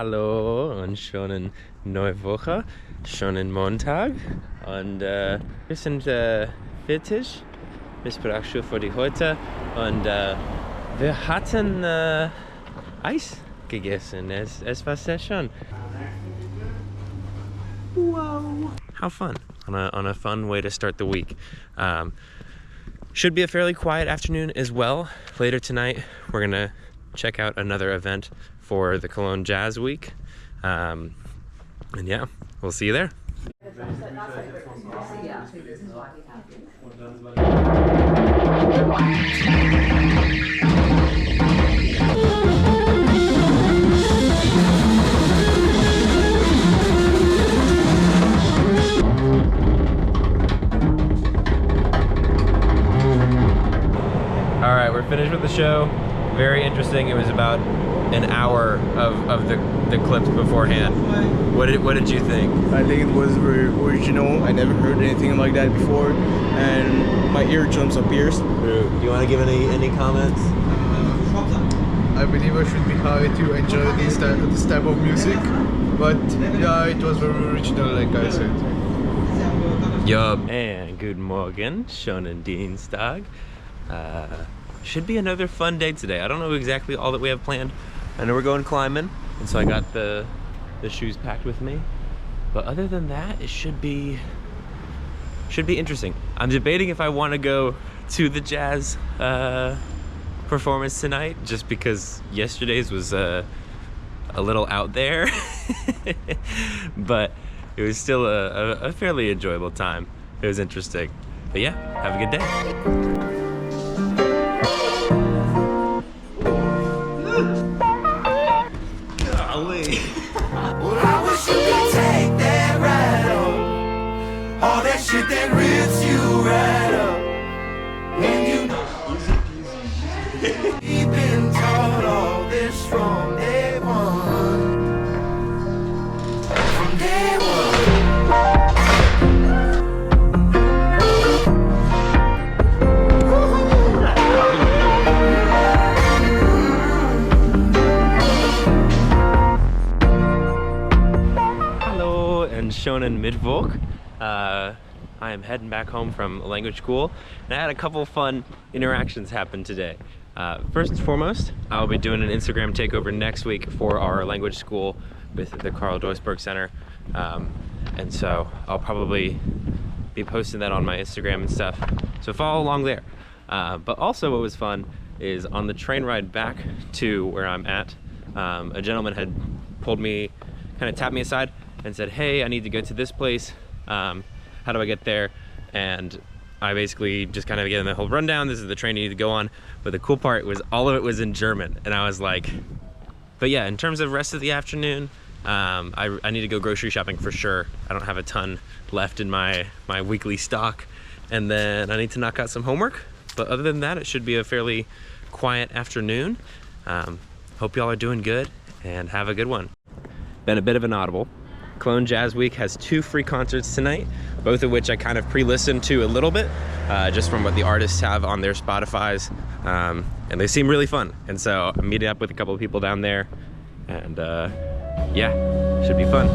Hallo und schönen neue Woche, schönen Montag und wir sind fertig mit Sprachschule für die heute und wir hatten Eis gegessen. Es war sehr schön. Wow! How fun! On a fun way to start the week. Should be a fairly quiet afternoon as well. Later tonight, we're gonna check out another event for the Cologne Jazz Week. And yeah, we'll see you there. All right, we're finished with the show. Very interesting. It was about an hour of the clips beforehand. What did you think? I think it was very original. I never heard anything like that before, and my eardrums are pierced. Do you want to give any comments? I believe I should be high to enjoy this type of music, but yeah, it was very original, like I said. Yup. And good morning, schönen Dienstag. Should be another fun day today. I don't know exactly all that we have planned. I know we're going climbing, and so I got the shoes packed with me. But other than that, it should be interesting. I'm debating if I want to go to the jazz performance tonight, just because yesterday's was a little out there. But it was still a fairly enjoyable time. It was interesting. But yeah, have a good day. All that shit that rips you right up. And you know we've been taught all this from day one. From day Hallo and schönen Mittwoch. I am heading back home from language school, and I had a couple fun interactions happen today. First and foremost, I'll be doing an Instagram takeover next week for our language school with the Karl Duisberg Center, and so I'll probably be posting that on my Instagram and stuff, so follow along there. But also what was fun is on the train ride back to where I'm at, a gentleman had pulled me, kind of tapped me aside and said, hey, I need to go to this place. How do I get there? And I basically just kind of gave them the whole rundown. This is the train you need to go on. But the cool part was all of it was in German. And I was like, but yeah, in terms of rest of the afternoon, I need to go grocery shopping for sure. I don't have a ton left in my weekly stock. And then I need to knock out some homework. But other than that, it should be a fairly quiet afternoon. Hope y'all are doing good and have a good one. Been a bit of an audible. Cologne Jazz Week has 2 free concerts tonight, both of which I kind of pre-listened to a little bit, just from what the artists have on their Spotifys, and they seem really fun. And so I'm meeting up with a couple of people down there, and yeah, should be fun.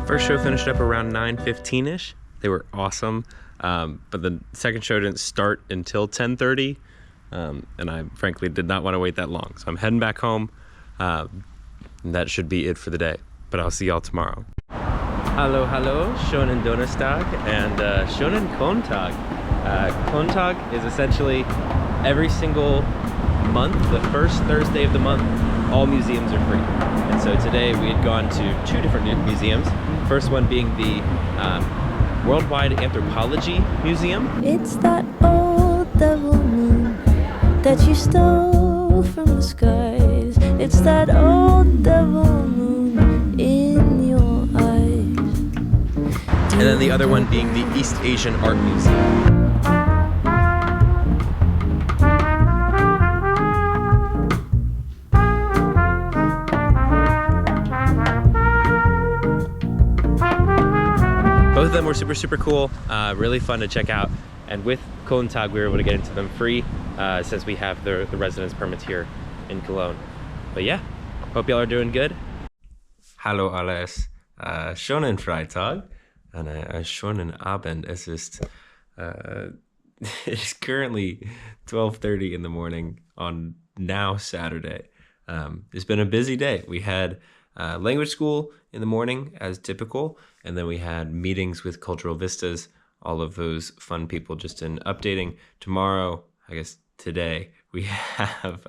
First show finished up around 9:15ish. They were awesome, but the second show didn't start until 10:30, and I frankly did not want to wait that long. So I'm heading back home, and that should be it for the day. But I'll see y'all tomorrow. Hallo, hallo, schönen Donnerstag and schönen Kontag. Kontag is essentially every single month, the first Thursday of the month, all museums are free. And so today we had gone to 2 different museums. First one being the Worldwide Anthropology Museum. It's that old devil moon that you stole from the skies. It's that old devil moon in your eyes. And then the other one being the East Asian Art Museum. Both of them were super cool, really fun to check out. And with Cologne Tag, we were able to get into them free since we have the residence permits here in Cologne. But yeah, hope y'all are doing good. Hallo alles, schönen Freitag, einen schönen Abend. Es ist it's currently 12:30 in the morning on now Saturday. It's been a busy day. We had language school in the morning as typical, and then we had meetings with Cultural Vistas, all of those fun people just in updating. Tomorrow, I guess today, we have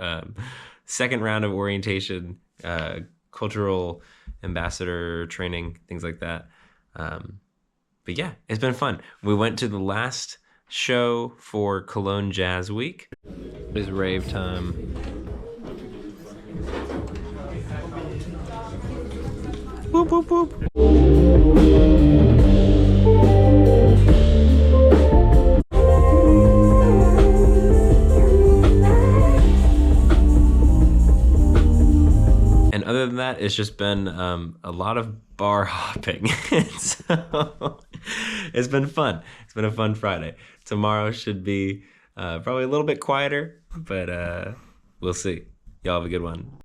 second round of orientation, cultural ambassador training, things like that. But yeah, it's been fun. We went to the last show for Cologne Jazz Week. It's rave time. Whoop, whoop, whoop. And other than that, it's just been a lot of bar hopping. So it's been fun. It's been a fun Friday. Tomorrow should be probably a little bit quieter, but we'll see. Y'all have a good one.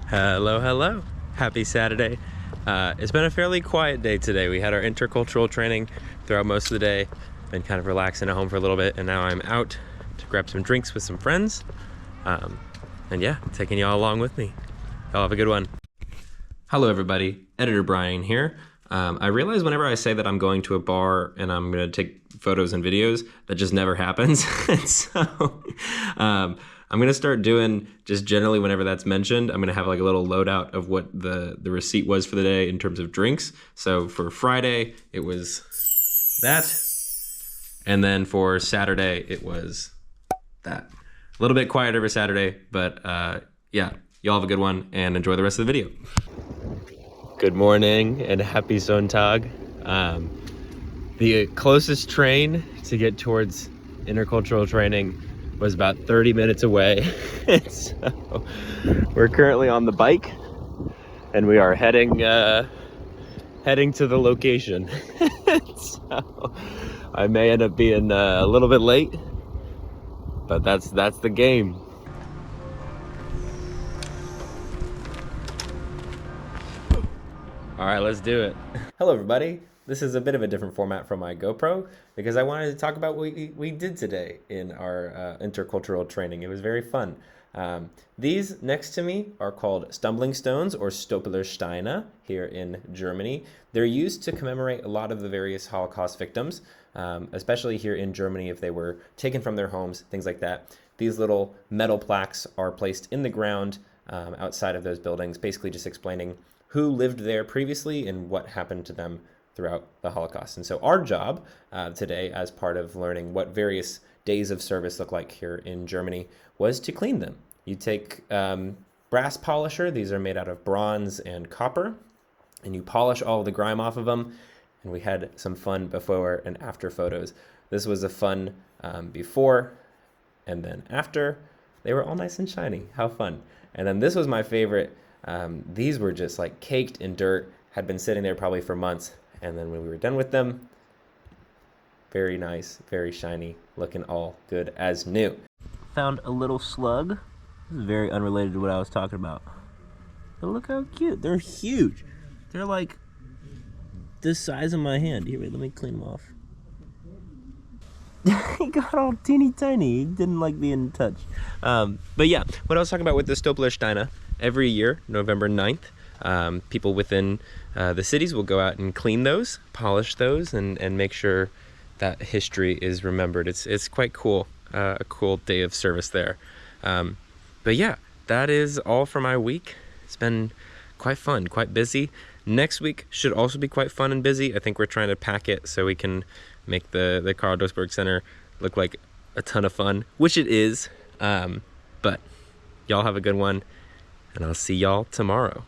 Hello. Happy Saturday. It's been a fairly quiet day today. We had our intercultural training throughout most of the day. Been kind of relaxing at home for a little bit, and now I'm out to grab some drinks with some friends. And yeah, taking y'all along with me. Y'all have a good one. Hello everybody, Editor Brian here. I realize whenever I say that I'm going to a bar and I'm gonna take photos and videos, that just never happens. So I'm gonna start doing, just generally whenever that's mentioned, I'm gonna have like a little loadout of what the receipt was for the day in terms of drinks. So for Friday, it was that. And then for Saturday, it was that. A little bit quieter for Saturday, but yeah, y'all have a good one and enjoy the rest of the video. Good morning and happy Sonntag. The closest train to get towards intercultural training was about 30 minutes away. So we're currently on the bike and we are heading to the location. So I may end up being a little bit late, but that's the game. All right, let's do it. Hello everybody. This is a bit of a different format from my GoPro because I wanted to talk about what we did today in our intercultural training. It was very fun. These next to me are called stumbling stones or Stolpersteine here in Germany. They're used to commemorate a lot of the various Holocaust victims, especially here in Germany if they were taken from their homes, things like that. These little metal plaques are placed in the ground outside of those buildings, basically just explaining who lived there previously and what happened to them throughout the Holocaust. And so our job today, as part of learning what various days of service look like here in Germany, was to clean them. You take brass polisher, these are made out of bronze and copper, and you polish all the grime off of them. And we had some fun before and after photos. This was a fun before and then after. They were all nice and shiny. How fun. And then this was my favorite. These were just like caked in dirt, had been sitting there probably for months. And then when we were done with them, very nice, very shiny, looking all good as new. Found a little slug. This is very unrelated to what I was talking about. But look how cute. They're huge. They're like this size of my hand. Here, wait, let me clean them off. He got all teeny tiny. He didn't like being touched. But yeah, what I was talking about with the Stolpersteine, every year, November 9th, people within the cities will go out and clean those, polish those, and make sure that history is remembered. It's quite cool, a cool day of service there. But yeah, that is all for my week. It's been quite fun, quite busy. Next week should also be quite fun and busy. I think we're trying to pack it so we can make the Karl Duisberg Center look like a ton of fun, which it is. But y'all have a good one, and I'll see y'all tomorrow.